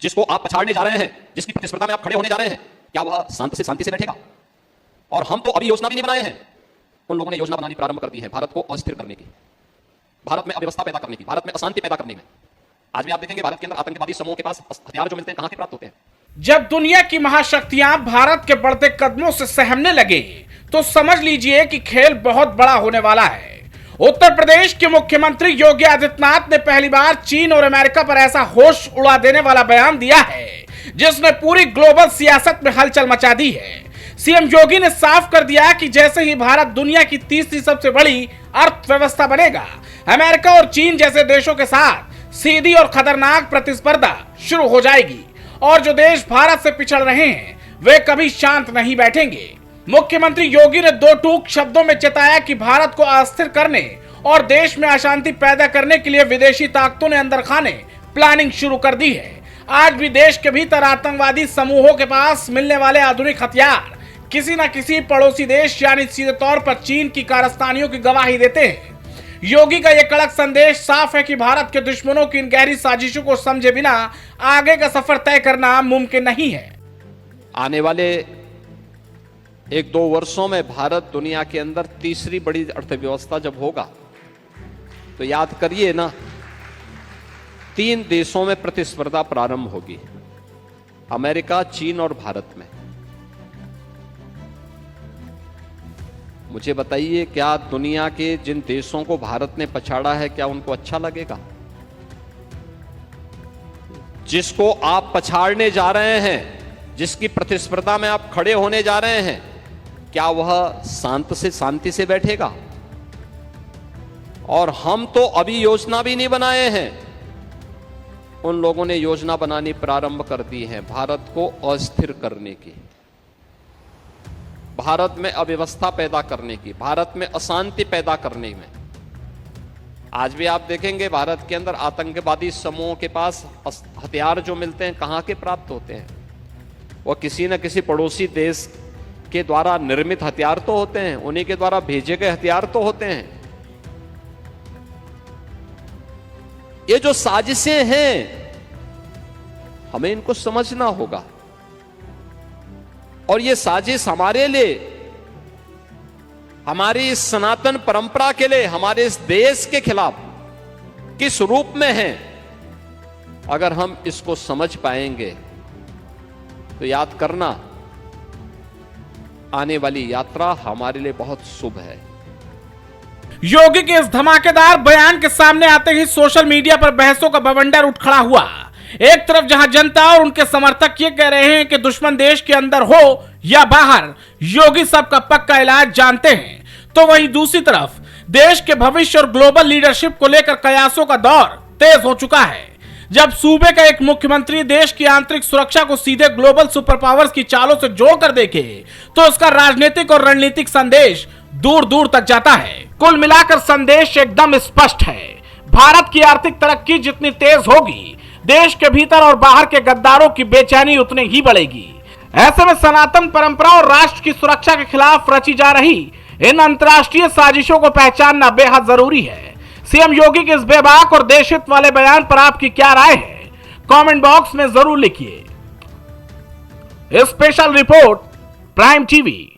जिसको आप पछाड़ने जा रहे हैं, जिसकी प्रतिस्पर्धा में आप खड़े होने जा रहे हैं, क्या वह शांति से बैठेगा? और हम तो अभी योजना भी नहीं बनाए हैं, उन लोगों ने योजना बनानी प्रारंभ कर दी है भारत को अस्थिर करने की, भारत में अव्यवस्था पैदा करने की, भारत में अशांति पैदा करने में। आज भी आप देखेंगे भारत के अंदर आतंकवादी समूहों के पास हथियार जो मिलते हैं कहां से प्राप्त होते हैं? जब दुनिया की महाशक्तियां भारत के बढ़ते कदमों से सहमने लगे तो समझ लीजिए कि खेल बहुत बड़ा होने वाला है। उत्तर प्रदेश के मुख्यमंत्री योगी आदित्यनाथ ने पहली बार चीन और अमेरिका पर ऐसा होश उड़ा देने वाला बयान दिया है जिसने पूरी ग्लोबल सियासत में हलचल मचा दी है। सीएम योगी ने साफ कर दिया कि जैसे ही भारत दुनिया की तीसरी सबसे बड़ी अर्थव्यवस्था बनेगा, अमेरिका और चीन जैसे देशों के साथ सीधी और खतरनाक प्रतिस्पर्धा शुरू हो जाएगी और जो देश भारत से पिछड़ रहे हैं वे कभी शांत नहीं बैठेंगे। मुख्यमंत्री योगी ने दो टूक शब्दों में चेताया कि भारत को अस्थिर करने और देश में अशांति पैदा करने के लिए विदेशी ताकतों ने अंदर खाने प्लानिंग शुरू कर दी है। आज भी देश के भीतर आतंकवादी समूहों के पास मिलने वाले आधुनिक हथियार किसी न किसी पड़ोसी देश यानी सीधे तौर पर चीन की कारस्तानियों की गवाही देते हैं। योगी का यह कड़क संदेश साफ है कि भारत के दुश्मनों की इन गहरी साजिशों को समझे बिना आगे का सफर तय करना मुमकिन नहीं है। आने वाले 1-2 वर्षों में भारत दुनिया के अंदर तीसरी बड़ी अर्थव्यवस्था जब होगा तो याद करिए ना, 3 देशों में प्रतिस्पर्धा प्रारंभ होगी, अमेरिका, चीन और भारत में। मुझे बताइए, क्या दुनिया के जिन देशों को भारत ने पछाड़ा है क्या उनको अच्छा लगेगा? जिसको आप पछाड़ने जा रहे हैं, जिसकी प्रतिस्पर्धा में आप खड़े होने जा रहे हैं, क्या वह शांति से बैठेगा? और हम तो अभी योजना भी नहीं बनाए हैं, उन लोगों ने योजना बनानी प्रारंभ कर दी है भारत को अस्थिर करने की, भारत में अव्यवस्था पैदा करने की, भारत में अशांति पैदा करने में। आज भी आप देखेंगे भारत के अंदर आतंकवादी समूहों के पास हथियार जो मिलते हैं कहां के प्राप्त होते हैं? वो किसी न किसी पड़ोसी देश के द्वारा निर्मित हथियार तो होते हैं, उन्हीं के द्वारा भेजे गए हथियार तो होते हैं। ये जो साजिशें हैं हमें इनको समझना होगा और ये साजिश हमारे लिए, हमारी इस सनातन परंपरा के लिए, हमारे इस देश के खिलाफ किस रूप में है। अगर हम इसको समझ पाएंगे तो याद करना, आने वाली यात्रा हमारे लिए बहुत शुभ है। योगी के इस धमाकेदार बयान के सामने आते ही सोशल मीडिया पर बहसों का बवंडर उठ खड़ा हुआ। एक तरफ जहां जनता और उनके समर्थक ये कह रहे हैं कि दुश्मन देश के अंदर हो या बाहर, योगी सबका पक्का इलाज जानते हैं, तो वहीं दूसरी तरफ देश के भविष्य और ग्लोबल लीडरशिप को लेकर कयासों का दौर तेज हो चुका है। जब सूबे का एक मुख्यमंत्री देश की आंतरिक सुरक्षा को सीधे ग्लोबल सुपर पावर्स की चालों से जोड़कर देखे तो उसका राजनीतिक और रणनीतिक संदेश दूर दूर तक जाता है। कुल मिलाकर संदेश एकदम स्पष्ट है। भारत की आर्थिक तरक्की जितनी तेज होगी, देश के भीतर और बाहर के गद्दारों की बेचैनी उतनी ही बढ़ेगी। ऐसे में सनातन परंपरा और राष्ट्र की सुरक्षा के खिलाफ रची जा रही इन अंतर्राष्ट्रीय साजिशों को पहचानना बेहद जरूरी है। सीएम योगी के इस बेबाक और देशहित वाले बयान पर आपकी क्या राय है? कमेंट बॉक्स में जरूर लिखिए। Special report, prime TV.